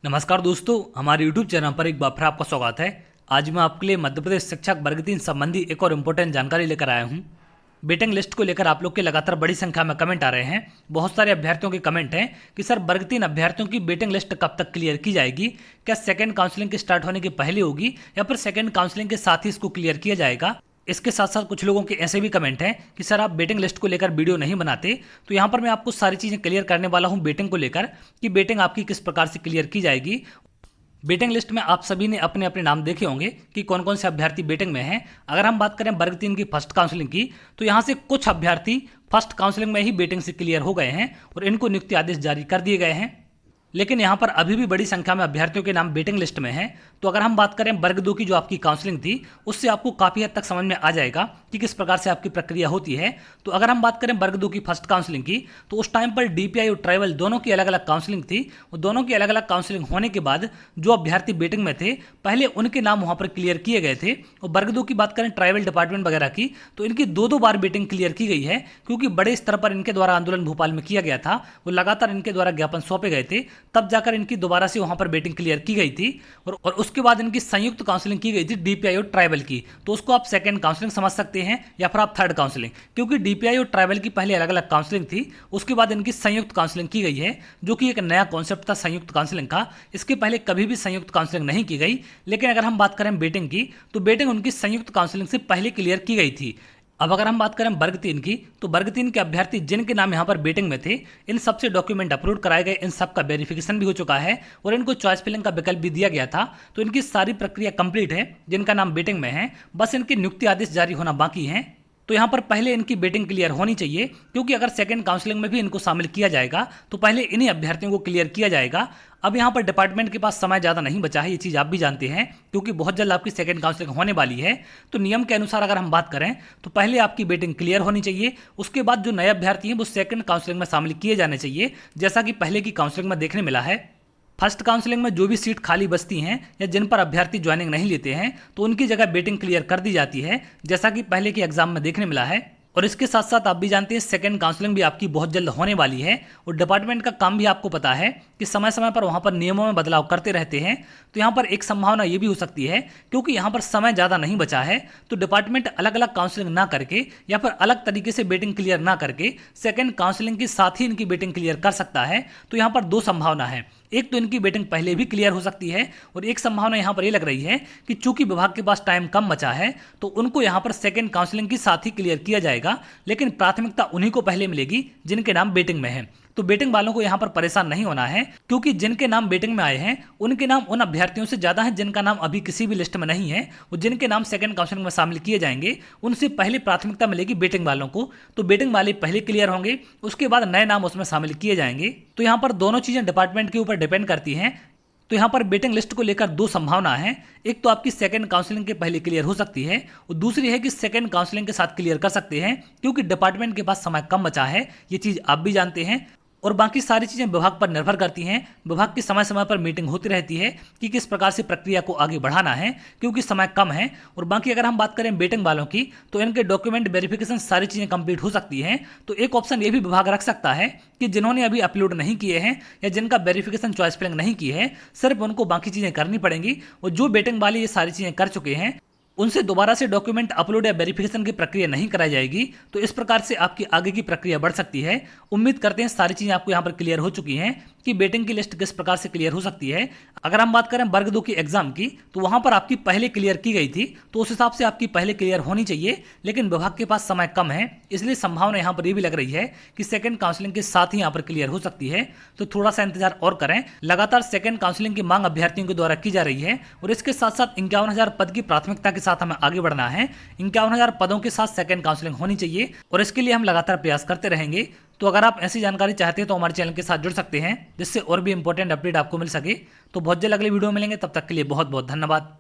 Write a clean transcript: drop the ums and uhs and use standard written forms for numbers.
नमस्कार दोस्तों, हमारे YouTube चैनल पर एक बार फिर आपका स्वागत है। आज मैं आपके लिए मध्य प्रदेश शिक्षक वर्ग 3 संबंधी एक और इम्पोर्टेंट जानकारी लेकर आया हूं। वेटिंग लिस्ट को लेकर आप लोग के लगातार बड़ी संख्या में कमेंट आ रहे हैं। बहुत सारे अभ्यर्थियों के कमेंट हैं कि सर वर्ग 3 अभ्यर्थियों की वेटिंग लिस्ट कब तक क्लियर की जाएगी, क्या सेकंड काउंसलिंग के स्टार्ट होने के पहले होगी या फिर सेकंड काउंसलिंग के साथ ही इसको क्लियर किया जाएगा। इसके साथ साथ कुछ लोगों के ऐसे भी कमेंट हैं कि सर आप वेटिंग लिस्ट को लेकर वीडियो नहीं बनाते, तो यहाँ पर मैं आपको सारी चीज़ें क्लियर करने वाला हूँ वेटिंग को लेकर कि वेटिंग आपकी किस प्रकार से क्लियर की जाएगी। वेटिंग लिस्ट में आप सभी ने अपने अपने नाम देखे होंगे कि कौन कौन से अभ्यर्थी वेटिंग में हैं। अगर हम बात करें वर्ग 3 की फर्स्ट काउंसलिंग की, तो यहाँ से कुछ अभ्यर्थी फर्स्ट काउंसलिंग में ही वेटिंग से क्लियर हो गए हैं और इनको नियुक्ति आदेश जारी कर दिए गए हैं। लेकिन यहाँ पर अभी भी बड़ी संख्या में अभ्यर्थियों के नाम वेटिंग लिस्ट में हैं। तो अगर हम बात करें वर्ग 2 की जो आपकी काउंसलिंग थी, उससे आपको काफ़ी हद तक समझ में आ जाएगा कि किस प्रकार से आपकी प्रक्रिया होती है। तो अगर हम बात करें वर्ग 2 की फर्स्ट काउंसलिंग की, तो उस टाइम पर डीपीआई और ट्राइबल दोनों की अलग अलग काउंसलिंग थी। और दोनों की अलग अलग काउंसलिंग होने के बाद जो अभ्यर्थी वेटिंग में थे, पहले उनके नाम वहाँ पर क्लियर किए गए थे। और वर्ग 2 की बात करें ट्राइबल डिपार्टमेंट वगैरह की, तो इनकी दो बार वेटिंग क्लियर की गई है, क्योंकि बड़े स्तर पर इनके द्वारा आंदोलन भोपाल में किया गया था। वो लगातार इनके द्वारा ज्ञापन सौंपे गए थे, तब जाकर इनकी दोबारा से वहां पर वेटिंग क्लियर की गई थी। और उसके बाद इनकी संयुक्त काउंसलिंग की गई थी डीपीआई और ट्राइबल की। तो उसको आप सेकंड काउंसलिंग समझ सकते हैं या फिर आप थर्ड काउंसलिंग, क्योंकि डीपीआई और ट्राइबल की पहले अलग अलग काउंसलिंग थी, उसके बाद इनकी संयुक्त काउंसलिंग की गई है, जो कि एक नया कॉन्सेप्ट था संयुक्त काउंसलिंग का। इसके पहले कभी भी संयुक्त काउंसलिंग नहीं की गई। लेकिन अगर हम बात करें वेटिंग की, तो वेटिंग उनकी संयुक्त काउंसलिंग से पहले क्लियर की गई थी। अब अगर हम बात करें वर्ग 3 की, तो वर्ग 3 के अभ्यर्थी जिनके नाम यहाँ पर वेटिंग में थे, इन सबसे डॉक्यूमेंट अपलोड कराए गए, इन सब का वेरिफिकेशन भी हो चुका है और इनको चॉइस फिलिंग का विकल्प भी दिया गया था। तो इनकी सारी प्रक्रिया कंप्लीट है। जिनका नाम वेटिंग में है, बस इनके नियुक्ति आदेश जारी होना बाकी है। तो यहाँ पर पहले इनकी वेटिंग क्लियर होनी चाहिए, क्योंकि अगर सेकंड काउंसलिंग में भी इनको शामिल किया जाएगा तो पहले इन्हीं अभ्यर्थियों को क्लियर किया जाएगा। अब यहाँ पर डिपार्टमेंट के पास समय ज़्यादा नहीं बचा है, ये चीज़ आप भी जानते हैं, क्योंकि बहुत जल्द आपकी सेकंड काउंसलिंग होने वाली है। तो नियम के अनुसार अगर हम बात करें, तो पहले आपकी वेटिंग क्लियर होनी चाहिए, उसके बाद जो नए अभ्यर्थी हैं वो सेकंड काउंसलिंग में शामिल किए जाने चाहिए, जैसा कि पहले की काउंसलिंग में देखने मिला है। फर्स्ट काउंसलिंग में जो भी सीट खाली बचती हैं या जिन पर अभ्यर्थी ज्वाइनिंग नहीं लेते हैं, तो उनकी जगह वेटिंग क्लियर कर दी जाती है, जैसा कि पहले के एग्जाम में देखने मिला है। और इसके साथ साथ आप भी जानते हैं सेकंड काउंसलिंग भी आपकी बहुत जल्द होने वाली है। और डिपार्टमेंट का काम भी आपको पता है कि समय समय पर वहाँ पर नियमों में बदलाव करते रहते हैं। तो यहाँ पर एक संभावना ये भी हो सकती है, क्योंकि यहाँ पर समय ज़्यादा नहीं बचा है, तो डिपार्टमेंट अलग अलग काउंसलिंग ना करके या फिर अलग तरीके से वेटिंग क्लियर ना करके सेकंड काउंसलिंग के साथ ही इनकी वेटिंग क्लियर कर सकता है। तो यहाँ पर दो संभावना है, एक तो इनकी वेटिंग पहले भी क्लियर हो सकती है, और एक संभावना यहाँ पर ये लग रही है कि चूंकि विभाग के पास टाइम कम बचा है, तो उनको यहाँ पर सेकंड काउंसलिंग के साथ ही क्लियर किया जाएगा। लेकिन प्राथमिकता उन्हीं को पहले मिलेगी जिनके नाम वेटिंग में है। तो वेटिंग वालों को यहाँ पर परेशान नहीं होना है, क्योंकि जिनके नाम वेटिंग में आए हैं उनके नाम उन अभ्यर्थियों से ज़्यादा हैं जिनका नाम अभी किसी भी लिस्ट में नहीं है। और जिनके नाम सेकंड काउंसलिंग में शामिल किए जाएंगे, उनसे पहले प्राथमिकता मिलेगी वेटिंग वालों को। तो वेटिंग वाले पहले क्लियर होंगे, उसके बाद नए नाम उसमें शामिल किए जाएंगे। तो यहाँ पर दोनों चीज़ें डिपार्टमेंट के ऊपर डिपेंड करती हैं। तो यहाँ पर वेटिंग लिस्ट को लेकर दो संभावना है, एक तो आपकी सेकंड काउंसलिंग के पहले क्लियर हो सकती है, और दूसरी है कि सेकंड काउंसलिंग के साथ क्लियर कर सकते हैं, क्योंकि डिपार्टमेंट के पास समय कम बचा है। ये चीज़ आप भी जानते हैं। और बाकी सारी चीज़ें विभाग पर निर्भर करती हैं। विभाग की समय समय पर मीटिंग होती रहती है कि किस प्रकार से प्रक्रिया को आगे बढ़ाना है, क्योंकि समय कम है। और बाकी अगर हम बात करें वेटिंग वालों की, तो इनके डॉक्यूमेंट वेरिफिकेशन सारी चीज़ें कंप्लीट हो सकती हैं। तो एक ऑप्शन ये भी विभाग रख सकता है कि जिन्होंने अभी अपलोड नहीं किए हैं या जिनका वेरिफिकेशन चॉइस फिलिंग नहीं की है, सिर्फ उनको बाकी चीज़ें करनी पड़ेंगी। और जो वेटिंग वाले ये सारी चीज़ें कर चुके हैं, उनसे दोबारा से डॉक्यूमेंट अपलोड या वेरिफिकेशन की प्रक्रिया नहीं कराई जाएगी। तो इस प्रकार से आपकी आगे की प्रक्रिया बढ़ सकती है। उम्मीद करते हैं सारी चीज़ें आपको यहाँ पर क्लियर हो चुकी हैं कि वेटिंग की लिस्ट किस प्रकार से क्लियर हो सकती है। अगर हम बात करें वर्ग 2 की एग्जाम की, तो वहाँ पर आपकी पहले क्लियर की गई थी, तो उस हिसाब से आपकी पहले क्लियर होनी चाहिए। लेकिन विभाग के पास समय कम है, इसलिए संभावना यहाँ पर ये भी लग रही है कि सेकंड काउंसलिंग के साथ ही यहाँ पर क्लियर हो सकती है। तो थोड़ा सा इंतजार और करें। लगातार सेकंड काउंसलिंग की मांग अभ्यर्थियों के द्वारा की जा रही है, और इसके साथ साथ 51,000 पद की प्राथमिकता के साथ हमें आगे बढ़ना है। 51,000 पदों के साथ सेकंड काउंसलिंग होनी चाहिए, और इसके लिए हम लगातार प्रयास करते रहेंगे। तो अगर आप ऐसी जानकारी चाहते हैं तो हमारे चैनल के साथ जुड़ सकते हैं, जिससे और भी इंपॉर्टेंट अपडेट आपको मिल सके। तो बहुत जल्द अगली वीडियो मिलेंगे, तब तक के लिए बहुत बहुत धन्यवाद।